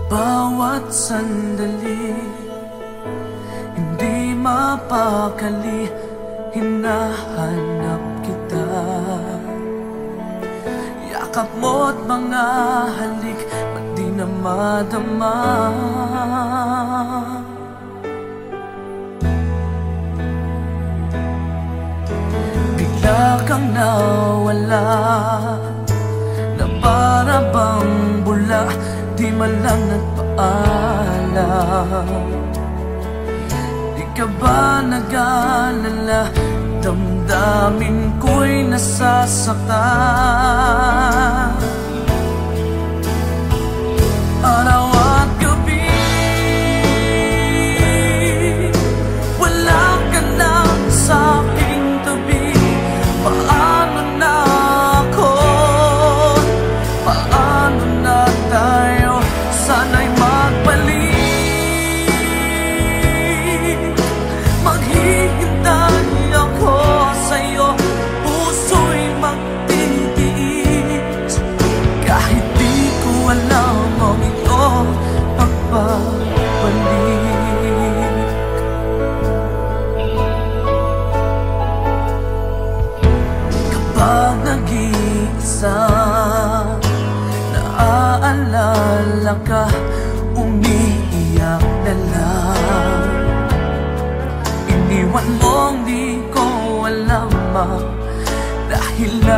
Bawat sandali, hindi mapakali, hinahanap kita. Yakap mo't mga halik, ba't di na madama? Bigla kang nawala, na para bang bula, di man lang nagpaalam. Di ka ba nag-alala, damdamin ko'y nasasaktan. Araw at gabi, wala ka na sa aking tabi. Paano na ako? Paano na tayo? Sana'y magbalik. Maghihintay ako sa'yo, puso'y magtitiis. Kahit di ko alam ang iyong pagbabalik. Kapag nag-iisa, naaalala ka, umiiyak na lang. Iniwan mong di ko alam ang dahilan.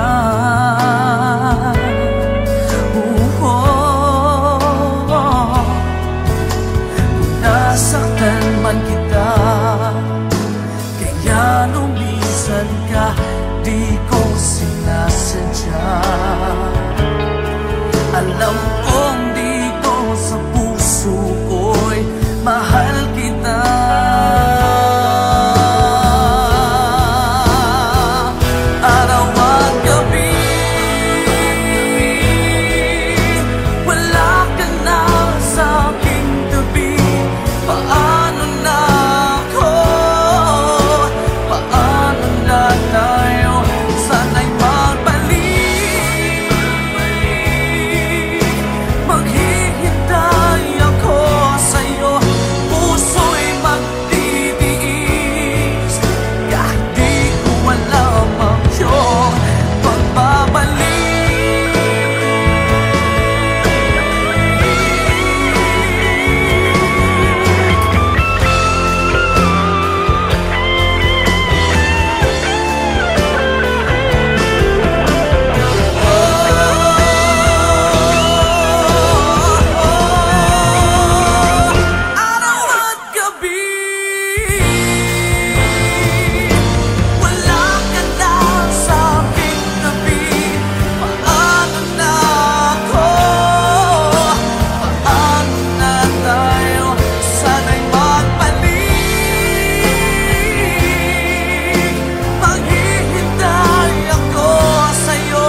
Kung nasaktan man kita, kaya lumisan ka, di ko sinasadya. Alam kong dito sa puso ko'y mahal kita. Araw at gabi, wala ka na sa aking tabi. Paano na ako? Paano na tayo? Sana'y magbalik. Maghihintay ako sa'yo, puso'y magtitiis. Kahit di ko alam ang iyong pagbabalik. Araw at gabi, wala ka na sa aking tabi. Paano na ako? Paano na tayo? Sana'y magbalik. Maghihintay ako sa'yo,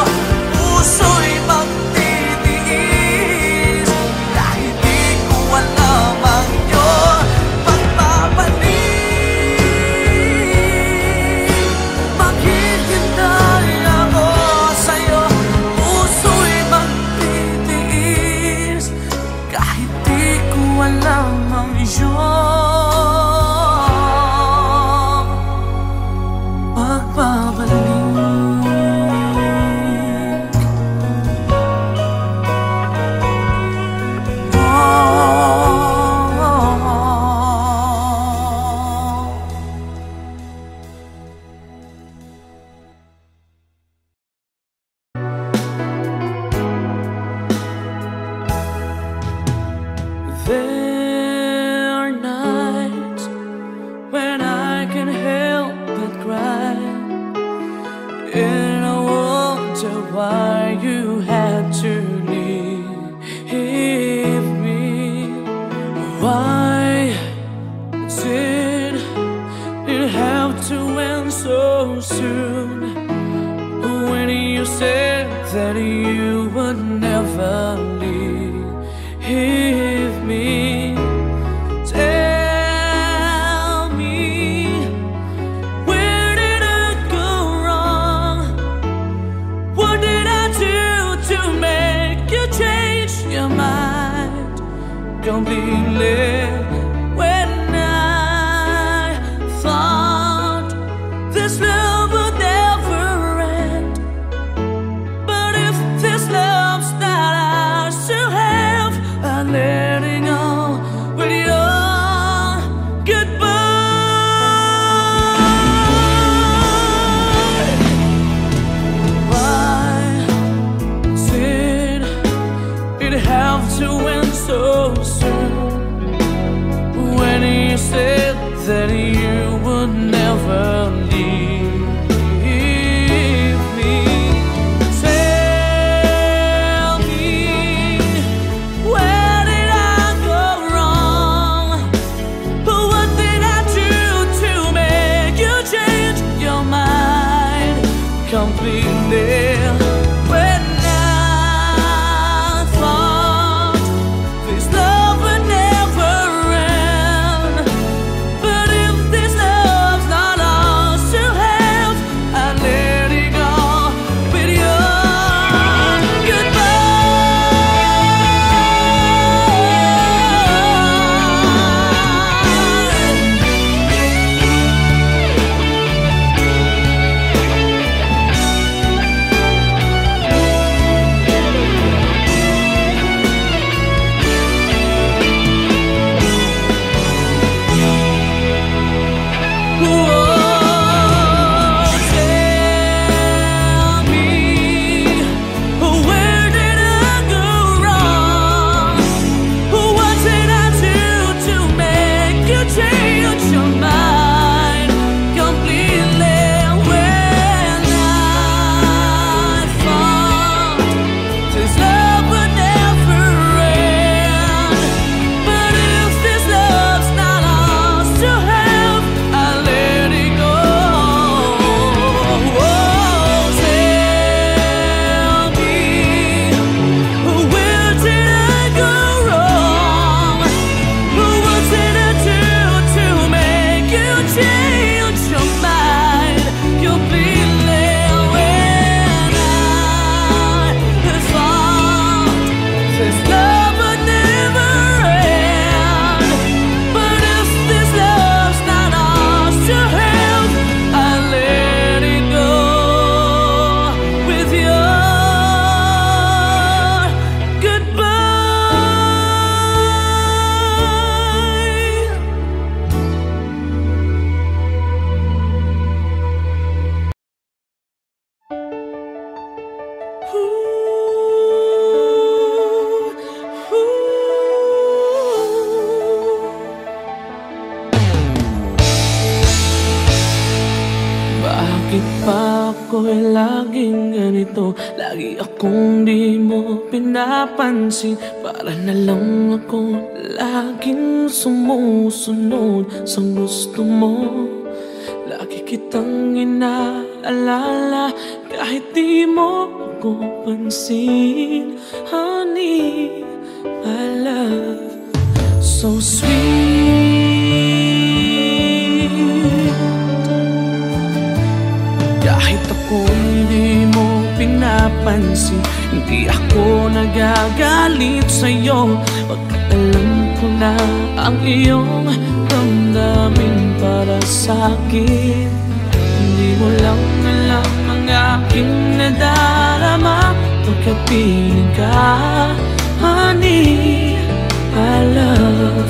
puso'y magtitiis. Kahit di ko alam ang iyong pagbabalik. Maghihintay ako sa'yo, puso'y magtitiis. Kahit di ko alam ang iyong pagbabalik. There are nights when I can't help but cry, and I wonder why you had to leave me. Why did it have to end so soon? When you said that you would never leave me. Tell me, where did I go wrong? What did I completely. When I thought this love would never end, but if this love's not ours to have, I'm letting go with your goodbye. Why did it have to end so soon? When you said that you would never leave me, tell me, where did I go wrong? What did I do to make you change your mind completely? When I thought this love would never end, but if this love's not ours to have, I let it go with your bakit pa ako'y laging ganito? Lagi akong di mo pinapansin. Para na lang ako laging sumusunod sa gusto mo. Lagi kitang inaalala kahit di mo ako pansin. Honey, my love, so sweet. Kahit ako hindi mo pinapansin, hindi ako nagagalit sa'yo. Pagkat alam ko na ang iyong damdamin para sa'kin. Hindi mo lang alam ang aking nadarama pagkapiling ka. Honey, my love,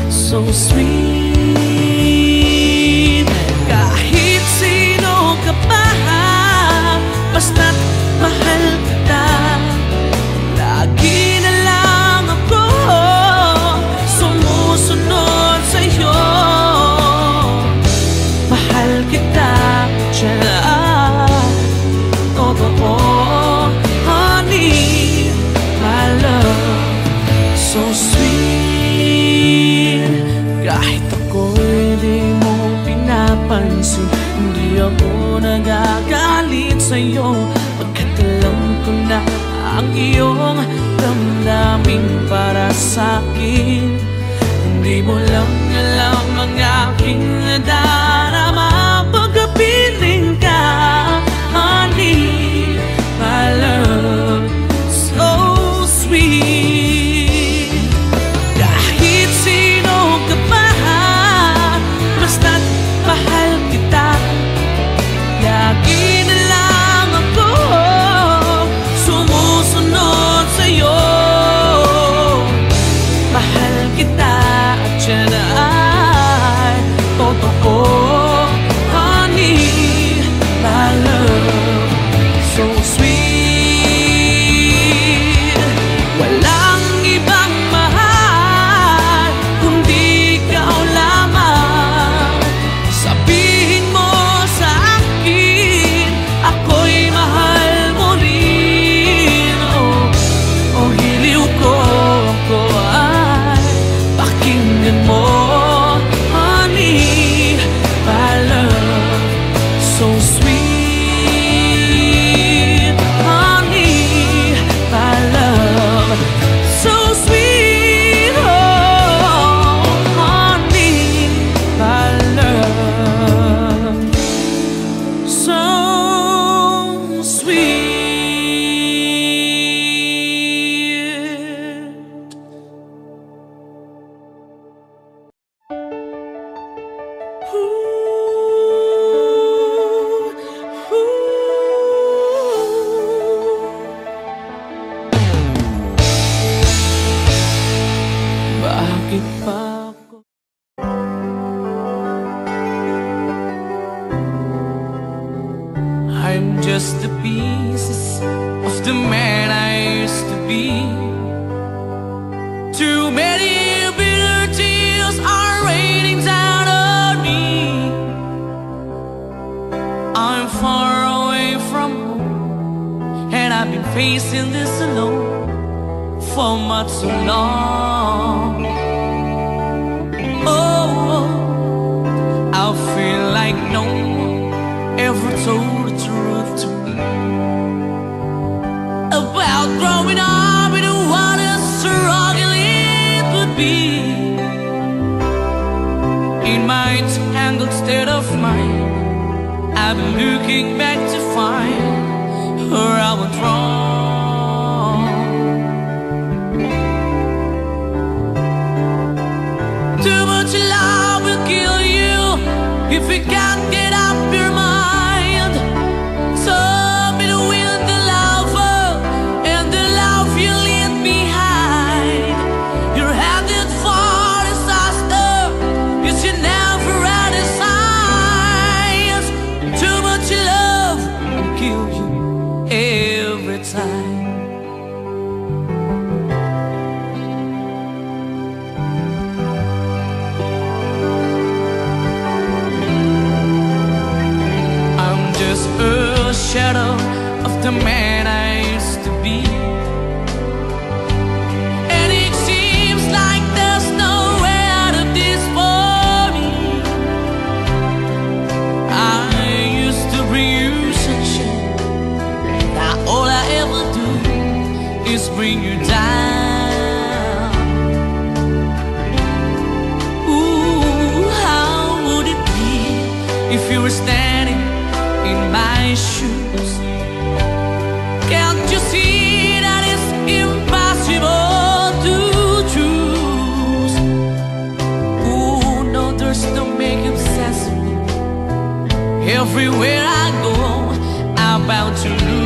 so sweet. Kahit sino ka pa, basta't mahal kita. Lagi na lang ako sumusunod sa'yo. Mahal kita dyan, totoo. Honey, my love, so sweet. Kahit ako'y di mo pinapansin, hindi ako nagagalit sa'yo. Pagkat alam ko na ang iyong damdamin para sa'kin. Hindi mo lang alam ang aking nadarama pagkapiling ka. Honey, my love, so sweet. Bakit pa ako? I'm just the pieces of the man I used to be. Too many bitter tears are raining down on me. I'm far away from home, and I've been facing this alone for much so long. Oh, I feel like no one ever told the truth to me about growing up in what a struggle it would be. In my tangled state of mind, I've been looking back to find where I went wrong. Too much love will kill you if you can't get up your mind. So between the lover and the love you leave behind, you're headed for disaster. You should never had a signs. Too much love will kill you every time. A shadow of the man I used to be, and it seems like there's no way out of this for me. I used to bring you sunshine, now all I ever do is bring you down. Ooh, how would it be if you were standing in my shoes? Can't you see that it's impossible to choose? Ooh, no, there's no making sense of me. Everywhere I go, I'm bound to lose.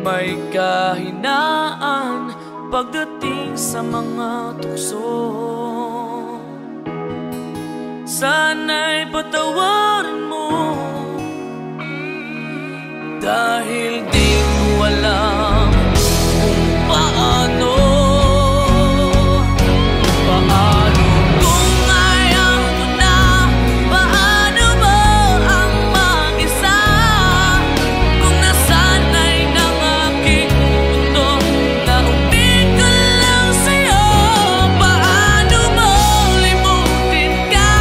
may kahinaan pagdating sa mga tukso. Sana'y patawarin mo, dahil di ko alam kung paano. Kung ayaw mo na, paano mo ang mag-isa? Kung nasanay ng aking mundo na umigol lang sa'yo, paano mo limutin ka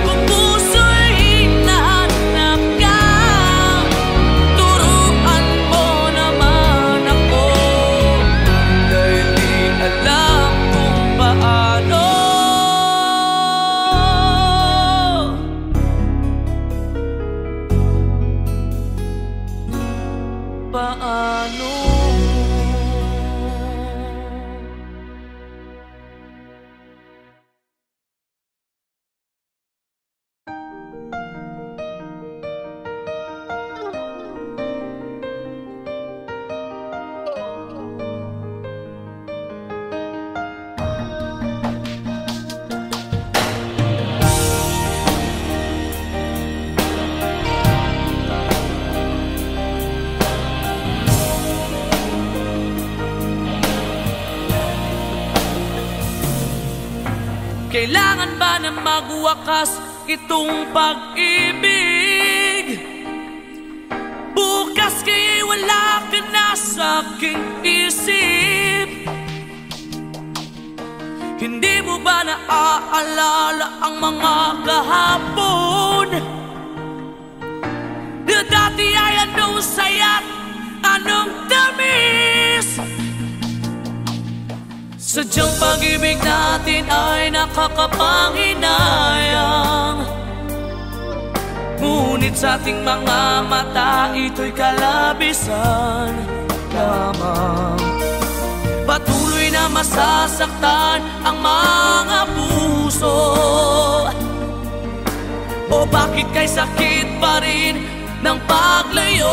kung puso'y hinahanap ka? Turuan mo naman ako, dahil di alam kung paano. Paano? Kailangan ba na magwakas itong pag-ibig? Bukas kaya'y wala ka na sa aking isip. Hindi mo ba naaalala ang mga kahapon? Na dati ay anong saya't anong tamis? Sadyang pag-ibig natin ay nakakapanghinayang, ngunit sa ating mga mata ito'y kalabisan lamang. Patuloy na masasaktan ang mga puso, o bakit kay sakit pa rin ng paglayo?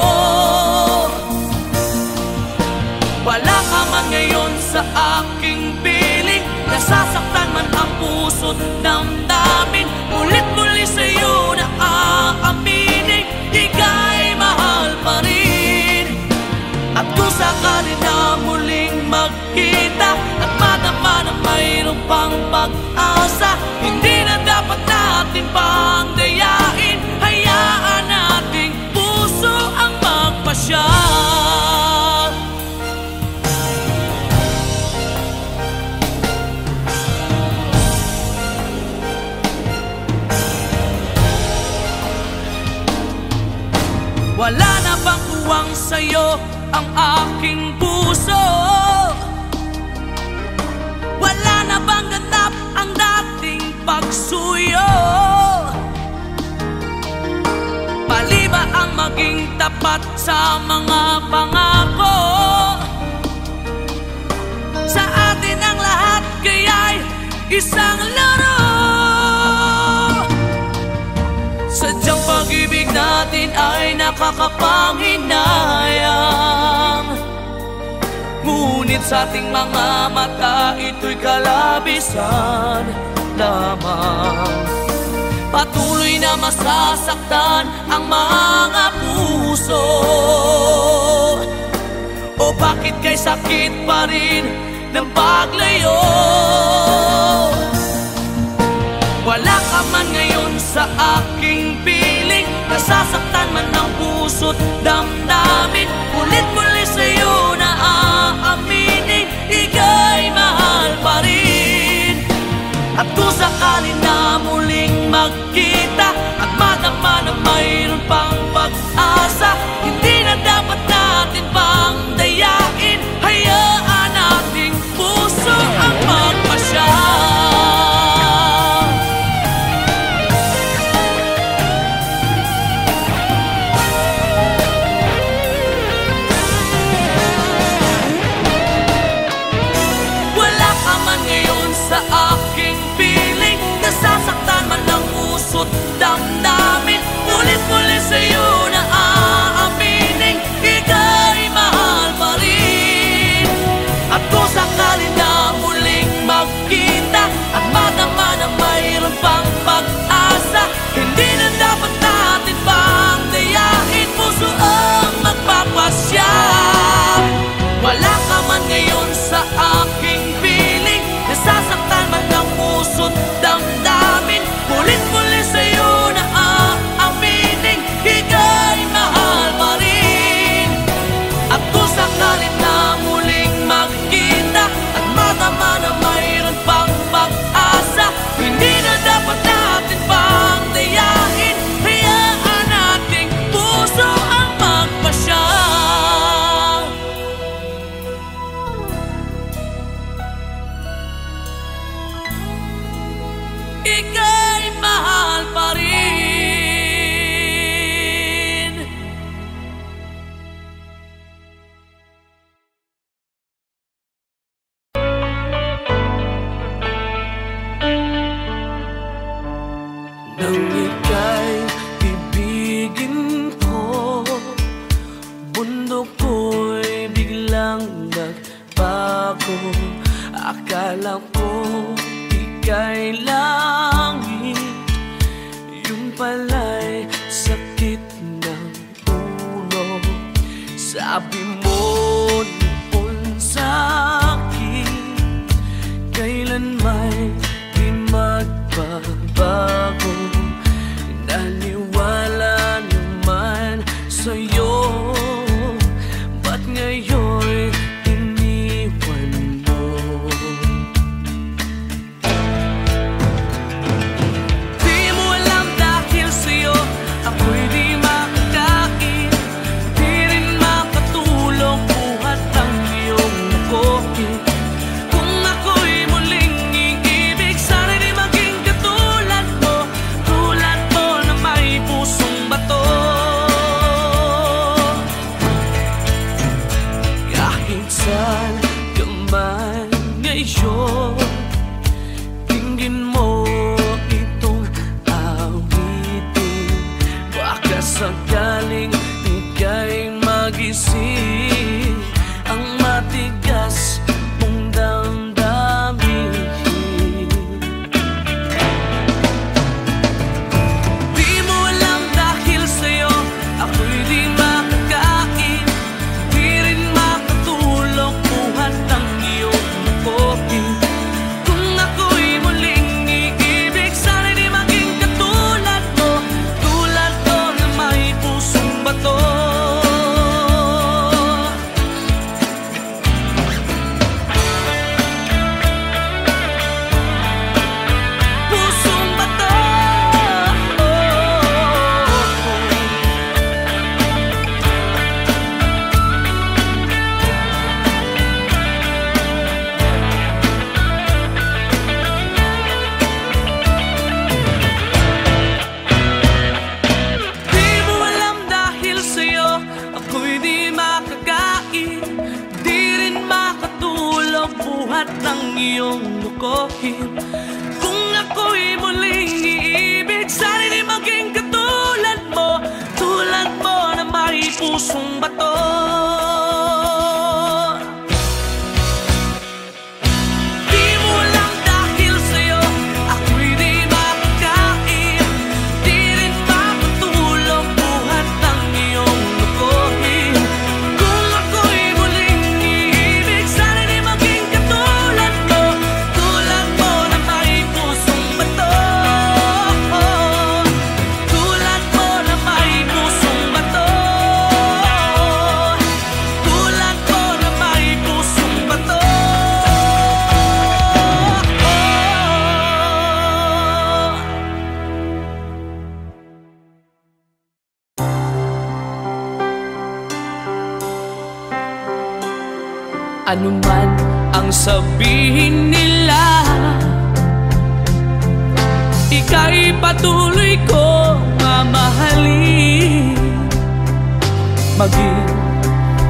Wala ka man ngayon sa aking piling, nasasaktan man ang puso't damdamin. Ulit-muli sa'yo na aaminin, ika'y mahal pa rin. At kung sakali na muling magkita at madama na mayroong pang pag-asa, hindi na dapat natin pang dayain. Hayaan nating puso ang magpasya. Wala na bang uwang sa'yo ang aking puso? Wala na bang ganap ang dating pagsuyo? Mali ba ang maging tapat sa mga pangako? Sa atin ang lahat kaya'y isang laro. Sadyang pag-ibig natin ay nakakapanghinayang, ngunit sa ating mga mata ito'y kalabisan lamang. Patuloy na masasaktan ang mga puso, o bakit kay sakit pa rin ng paglayo? Wala ka man ngayon sa aking piling, nasasaktan man ang puso't damdamin. Ulit-muli sa'yo na aaminin, ika'y mahal pa rin. At kung sakali na muling magkita at madama na mayroon pang pag-asa, hindi na dapat natin pang dayain. Hayaan nating puso ang magpasya. kay langit. Yun pala'y sakit ng ulo. Sabi mo noon sa'kin, kailan may di magbabago. Naniwala naman sa'yo, ba't ngayon iniwan mo? Di mo alam dahil sa'yo ako'y di makakain, di rin makatulog buhat ang iyong kopi. Kung ako'y muling iibig, sana di maging katulad mo, tulad mo na may pusong bato. Kahit saan ka man ngayon, tingin mo itong awitin. Baka sakaling ika'y magising ang matigas mong damdamin. Di mo alam dahil sa'yo ako'y di makakain, di rin makatulog buhat ang iyong kopi. Kung ako'y muling iibig, sana di maging katulad mo, tulad mo na may pusong bato. Pusong bato. Di mo alam dahil sa'yo ako'y di makakain, di rin makatulog buhat ng iyong lukohin. Kung ako'y muling iibig, sana di maging katulad mo, tulad mo na may pusong bato. Di mo alam dahil sa'yo ako'y di makakain, di rin makatulog buhat ng iyong lukohin. Kung ako'y muling iibig, sana di maging katulad mo, tulad mo na may pusong bato. Tulad mo na may pusong bato. Tulad mo na may pusong bato. Ano man ang sabihin nila, ika'y patuloy kong mamahalin. Maging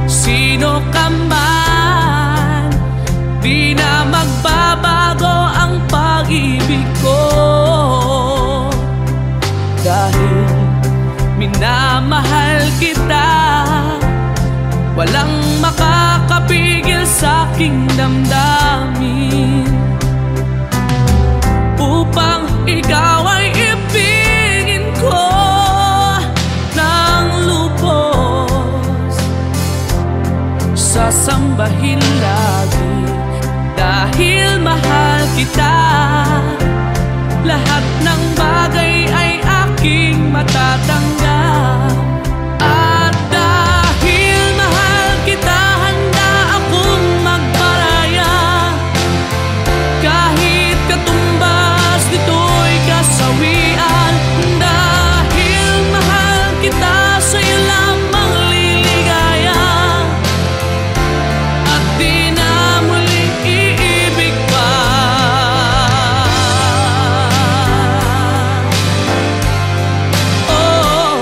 sino ka man, di na magbabago ang pag-ibig ko. Dahil minamahal kita, walang makakapigil sa aking damdamin. Upang ikaw ay ibigin ko ng lubos, sasambahin lagi dahil mahal kita. Lahat ng bagay ay aking matatanggap. At dahil mahal kita, handa akong magparaya. Kahit katumbas nito'y kasawian. Dahil mahal kita, sa'yo lamang liligaya. At di na muling iibig pa. Oh,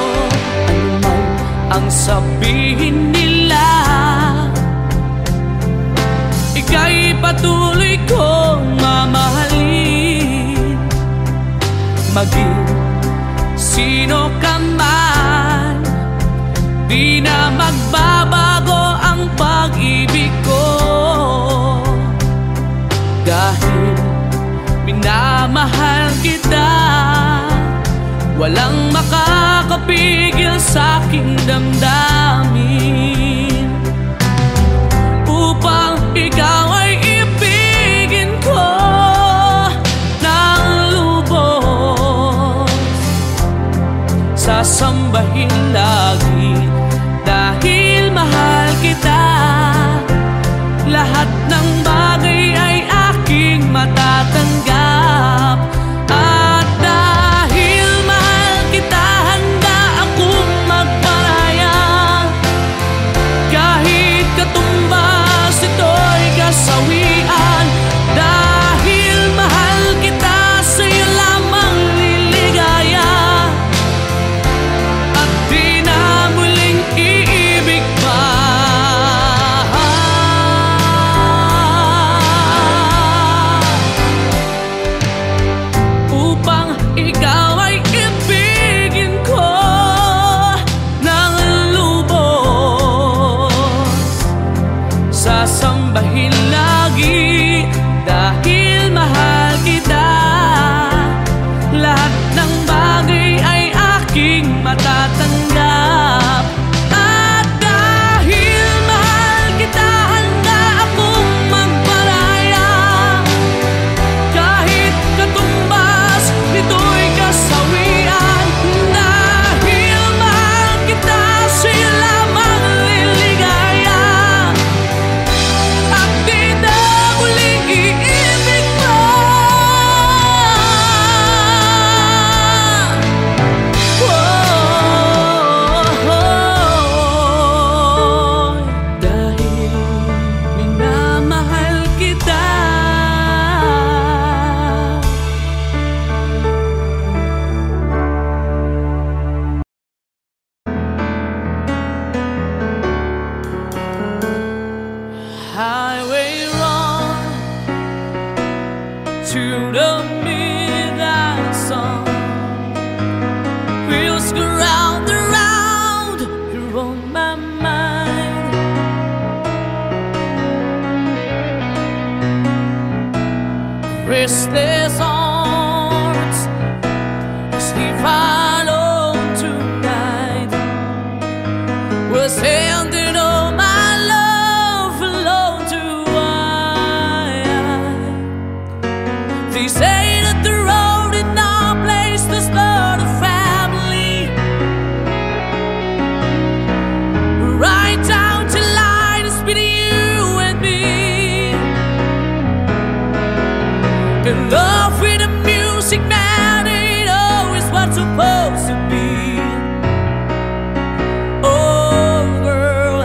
ano man ang sabihin nila, ika'y patuloy kong mamahalin. Maging sino ka man, di na magbabago ang pag-ibig ko. Dahil minamahal kita. Walang makakapigil sa aking damdamin upang ikaw ay ibigin ko ng lubos. Sasambahin lagi dahil mahal kita. Lahat ng bagay ay aking matatanggap. At dahil mahal kita, handa akong magparaya. Kahit katumbas ito'y kasawian. Dahil mahal kita, sa'yo lamang liligaya. At di na muling iibig pa. Ikaw ay ibigin ko ng lubos. Sasambahin lagi dahil mahal kita. Lahat ng bagay ay aking matatanggap. At dahil mahal kita, handa akong magparaya. Kahit katumbas ito'y kasawian. Dahil mahal kita, sa'yo lamang liligaya. At di na muling iibig pa. Dahil minamahal kita. Highway run to the midnight sun. Wheels go round and round, you're on my mind. Restless arms sleep alone tonight. Was handing all my love alone to I. They say that the road in our place does not a family. Right down to line is between you and me. And love with the music, man, ain't always what's supposed to be. Oh girl,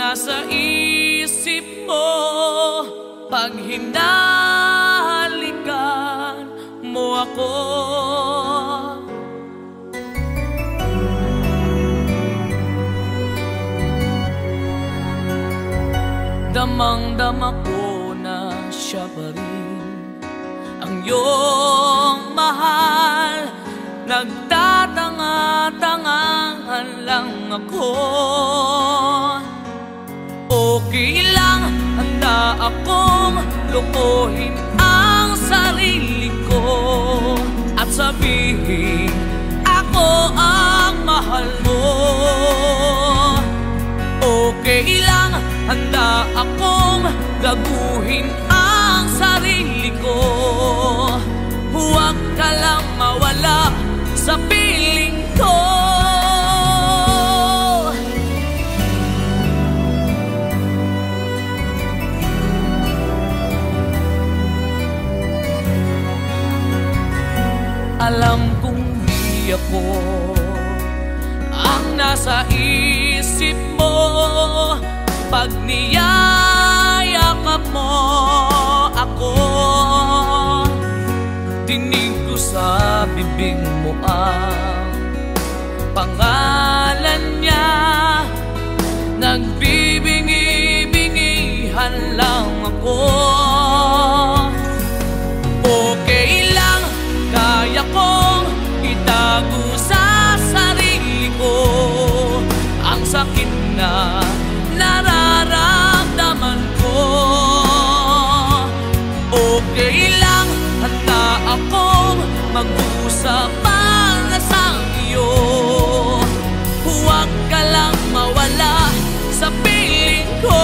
nasa isip mo pag hinahalikan mo ako. Damang-dama ko na siya pa rin ang iyong mahal. Nagtatanga-tangahan lang ako. Okay lang, handa akong lukuhin ang sarili ko at sabihin ako ang mahal mo. Okay lang, handa akong gaguhin ang sarili ko. Huwag ka lang mawala sa piling ko. Alam kong di ako ang nasa isip mo pag niyayakap mo ako. Dinig ko sa bibig mo ang pangalan niya. Nagbibingi-bingihan lang ako. Okay lang, kaya kong itago sa sarili ko ang sakit na nararamdaman ko. Okay lang, handa akong mag-usap para sa iyo. Huwag ka lang mawala sa piling ko.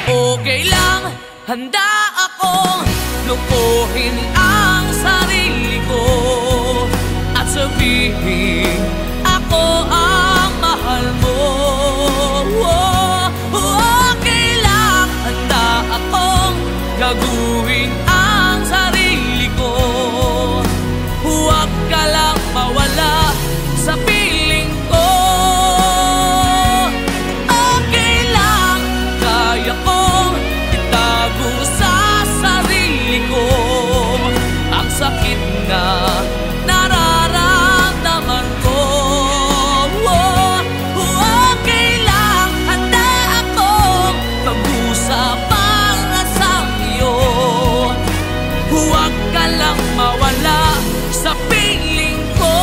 Okay lang, handa akong lukuhin ang sarili ko at sabihin ako ang mahal mo. Okay lang, handa akong gaguhin ang sarili ko. Huwag ka lang mawala sa piling ko. Okay lang, kaya kong itago sa sarili ko ang sakit na nararamdaman ko. Okay lang, handa akong mag-usap para sa iyo. Huwag ka lang mawala sa piling ko.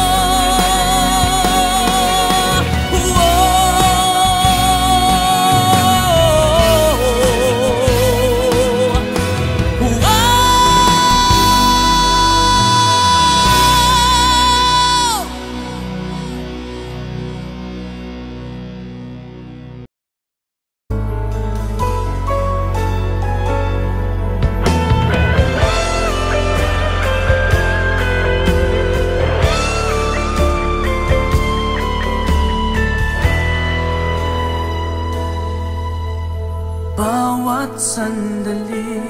Bawat sandali,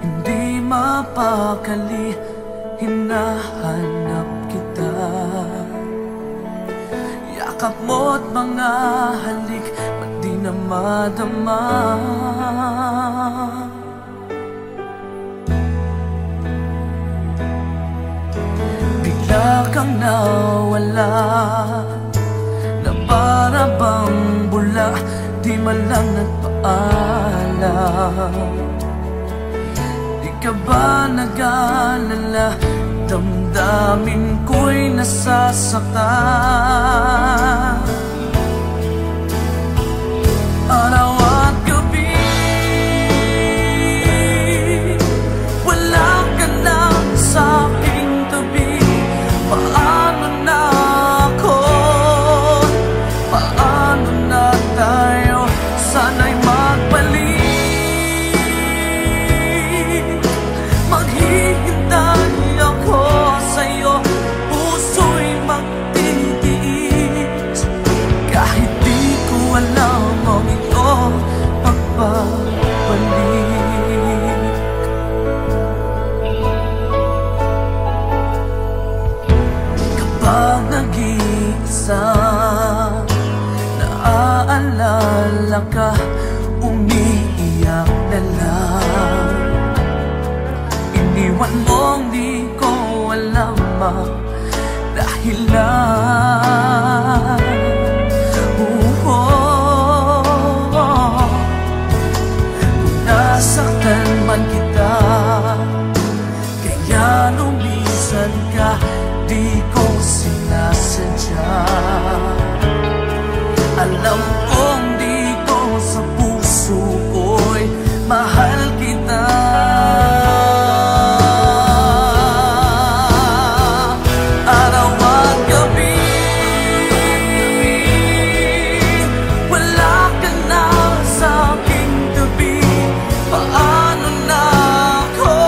hindi mapakali, hinahanap kita. Yakap mo't mga halik, ba't di na madama? Bigla kang nawala, na para bang bula, di man lang nagpaalam. Di ka ba nag-alala, damdamin ko'y nasasaktan. Araw at gabi, wala ka na sa aking tabi. Paano na ako? Paano na tayo? Sana'y dahilan. Kung nasaktan man kita, kaya lumisan ka, di ko sinasadya. Alam kong dito sa puso ko'y mahal kita. Araw at gabi, wala ka na sa aking tabi. Paano na ako?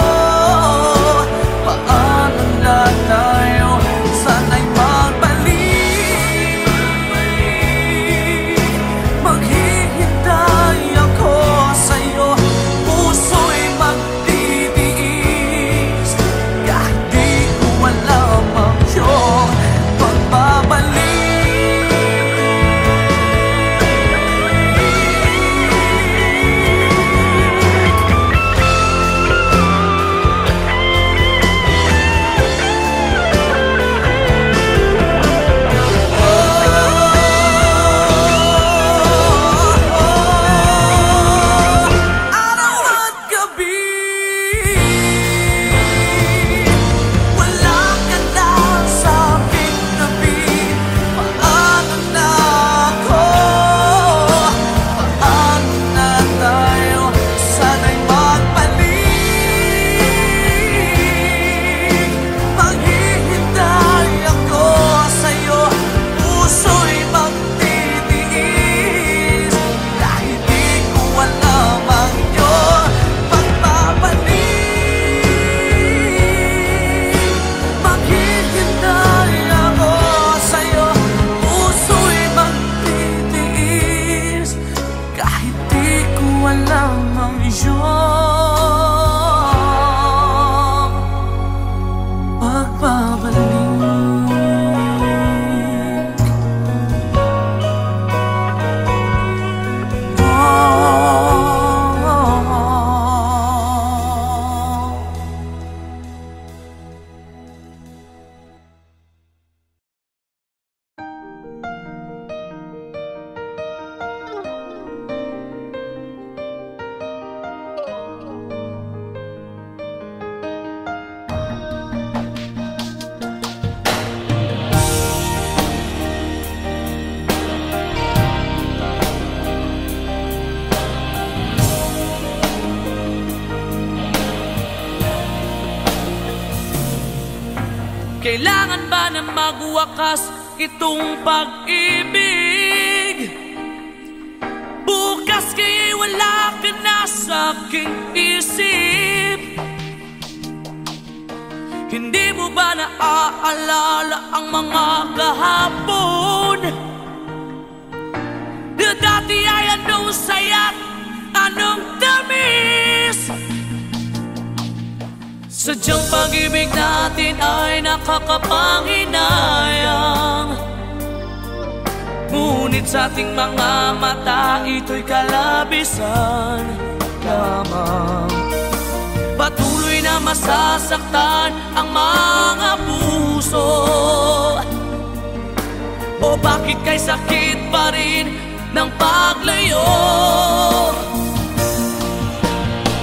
Paano na tayo? Sana'y magbalik. Maghihintay ako sa'yo, puso'y magtitiis. Kahit di ko alam ang iyong pagbabalik. Araw at gabi, wala ka na sa aking tabi. Paano na ako? Paano na tayo? Sana'y magbalik. Maghihintay ako sa'yo, puso'y magtitiis. Kahit di ko alam ang iyong pagbabalik. Maghihintay ako sa'yo, puso'y magtitiis. Kahit di ko alam ang iyong pagbabalik. Kailangan ba na magwakas itong pag-ibig? Bukas kaya'y wala ka na sa aking isip. Hindi mo ba naaalala ang mga kahapon? Na dati ay anong saya't anong tamis. Sadyang pag-ibig natin ay nakakapanghinayang. Ngunit sa ating mga mata, ito'y kalabisan lamang. Patuloy na masasaktan ang mga puso. O bakit kay sakit pa rin ng paglayo?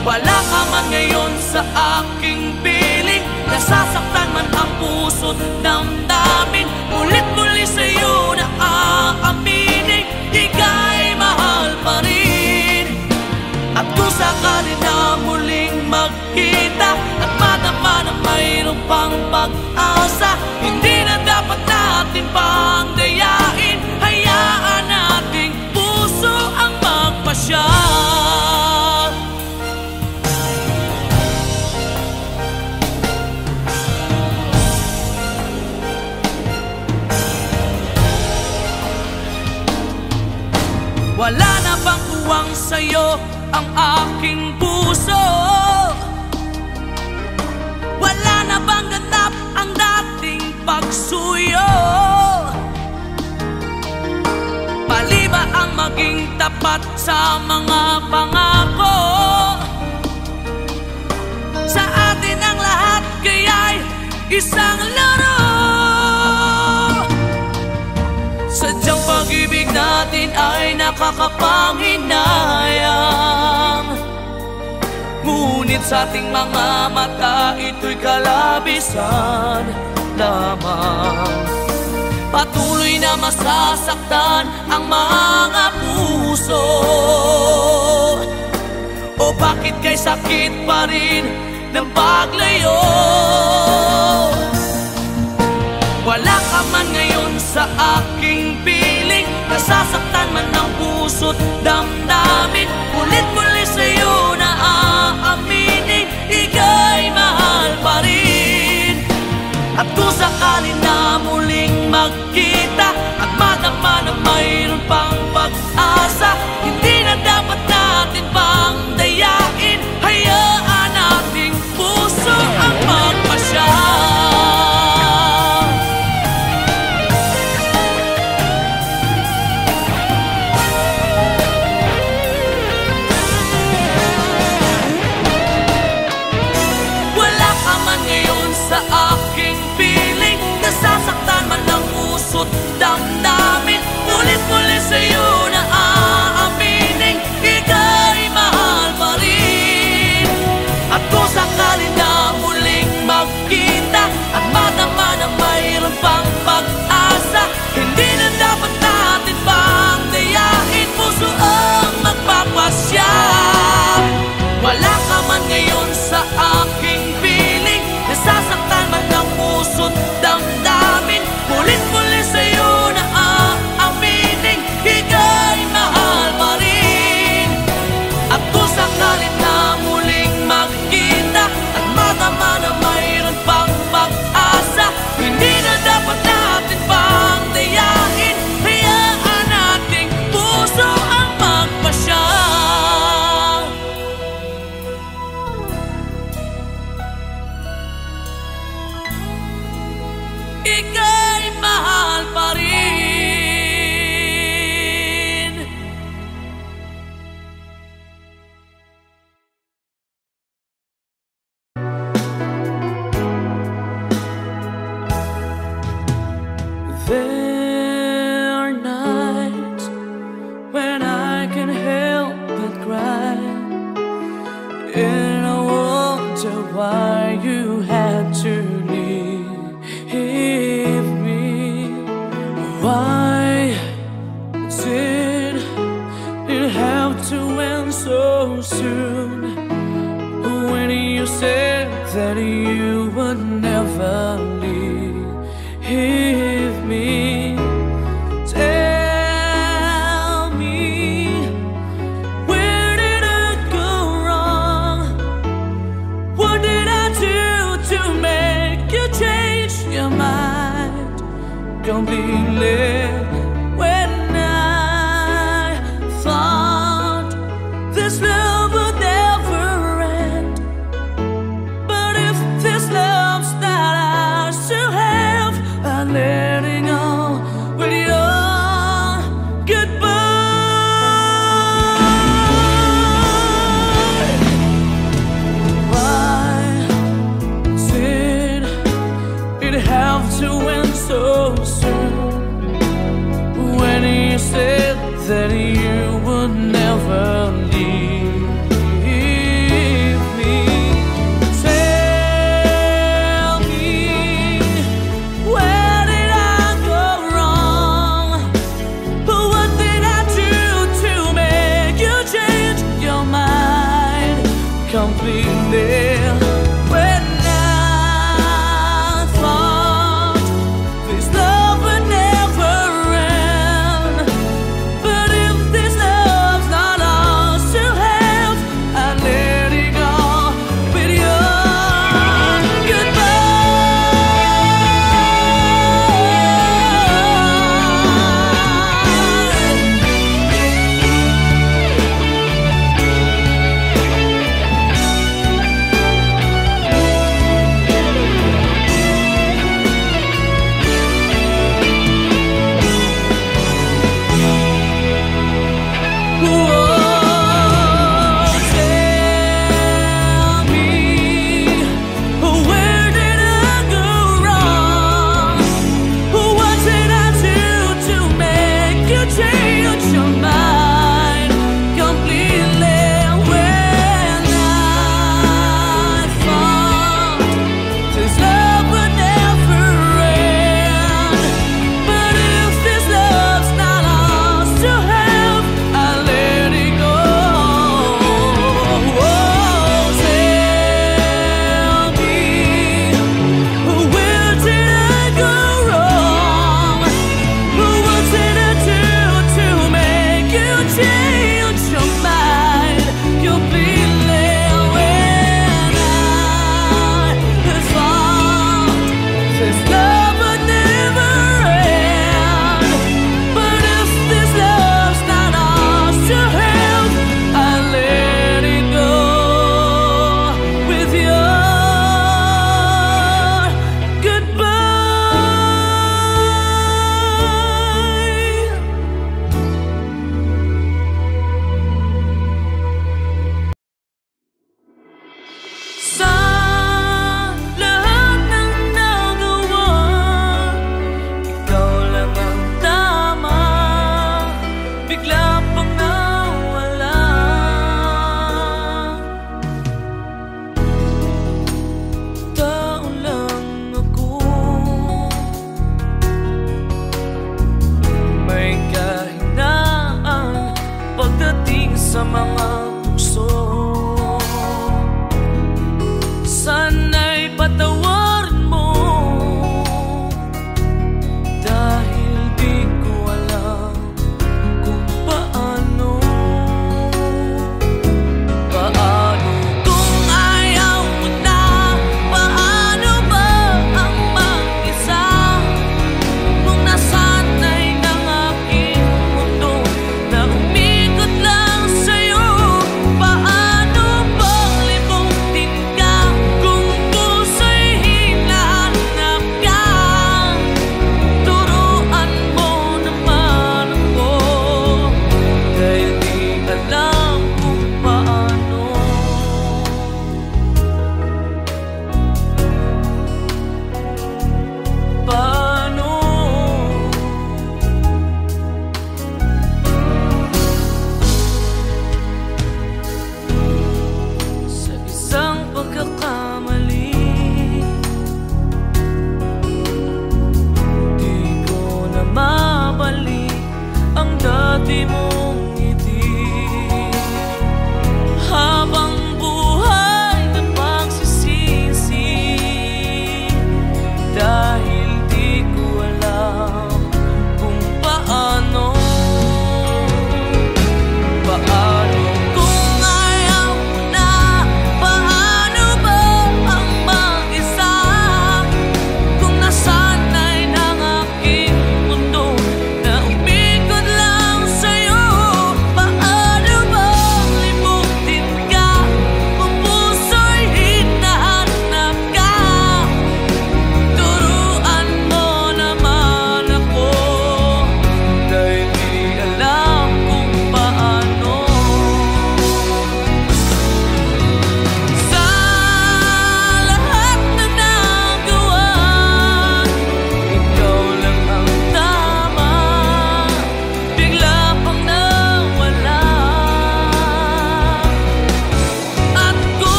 Wala ka man ngayon sa aking piling, nasasaktan man ang puso't damdamin. Ulit-muli sa'yo na aaminin, ika'y mahal pa rin. At kung sakali na muling magkita at madama na mayroong pang pag-asa, hindi na dapat natin pang dayain. Hayaan nating puso ang magpasya. Wala na bang uwang sa'yo ang aking puso? Wala na bang ganap ang dating pagsuyo? Mali ba ang maging tapat sa mga pangako? Sa atin ang lahat kaya'y isang laro. makapanghinayang. Ngunit sa ating mga mata, ito'y kalabisan lamang. Patuloy na masasaktan ang mga puso. O bakit kay sakit pa rin ng paglayo? Wala ka man ngayon sa aking piling, nasasaktan man ang puso't damdamin. Ulit-muli sa'yo na aaminin, ika'y mahal pa rin. At kung sakali na muling magkita at madama na mayroon pang pag-asa, hindi na dapat natin pang dayain. Hayaan nating puso ang magpasya. Wala ka man ngayon sa aking piling, nasasaktan man ang puso't damdamin. Ulit-muli sa'yo na aaminin, ika'y mahal pa rin. At kung sakali na muling magkita at madama na mayroon pang pag-asa, hindi na dapat natin pang dayain, puso ang magpapasya. Wala ka man ngayon sa aking piling, nasasaktan man ang puso't damdamin. Ulit-muli sa'yo na aaminin, ika'y mahal pa rin. At kung sakali na muling magkita at madama na mayroon pang pag-asa, hindi na dapat natin pang dayain. Hayaan nating puso ang magpasya. Ika'y mahal pa rin. There are nights when I can't help but cry, and I wonder why you had to leave me. Why did it have to end so soon? When you said that you would never leave me. Tell me, where did I go wrong? What did I do to make you change your mind completely? When I thought this love would never end, but if this love's not ours to have, I'm letting go with your goodbye. Why did it have to end so soon? When you said that you would never leave me. Tell me, where did I go wrong? What did I do to make you change your mind completely? When I thought this love would never end, but if this love's not ours to have, I let it go with your goodbye.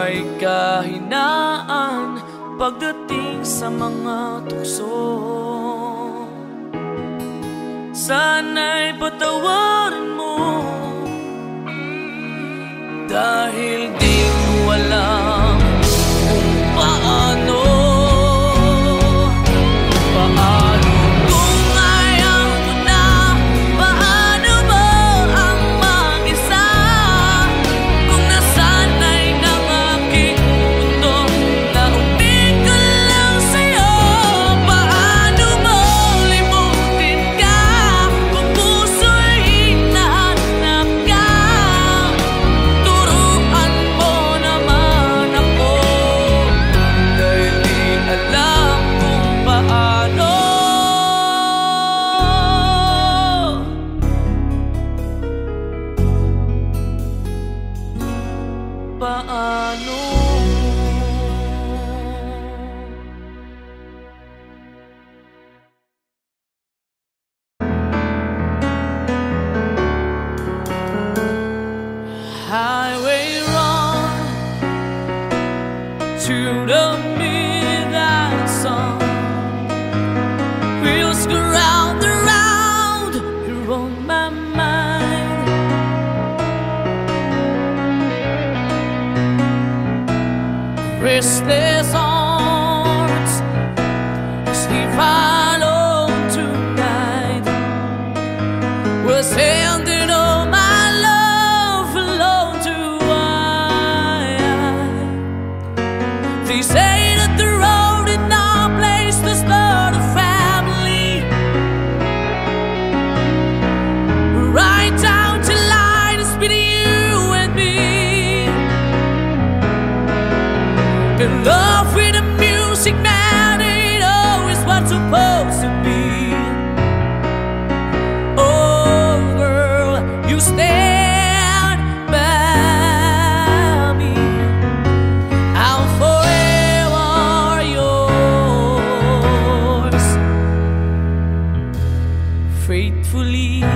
may kahinaan pagdating sa mga tukso. Sana'y patawarin mo, dahil di ko alam kung paano. Kung ayaw mo na, paano mo ang mag-isa? Kung nasanay ng aking mundo na umig ko lang sa'yo, paano mo limutin ka kung puso'y hinahanap ka? Turuan mo naman ako, dahil di alam kung paano. Paano? Highway run to the midnight sun. Wheels go round and round, you're on my mind. Restless arms sleep alone tonight. We're sending all my love alone to I. They say that the road is not a place to start a family. Right down to line is between you and me. In love with the music, man, ain't always what's supposed to be. Oh, girl, you stand by me. I'm forever yours, faithfully.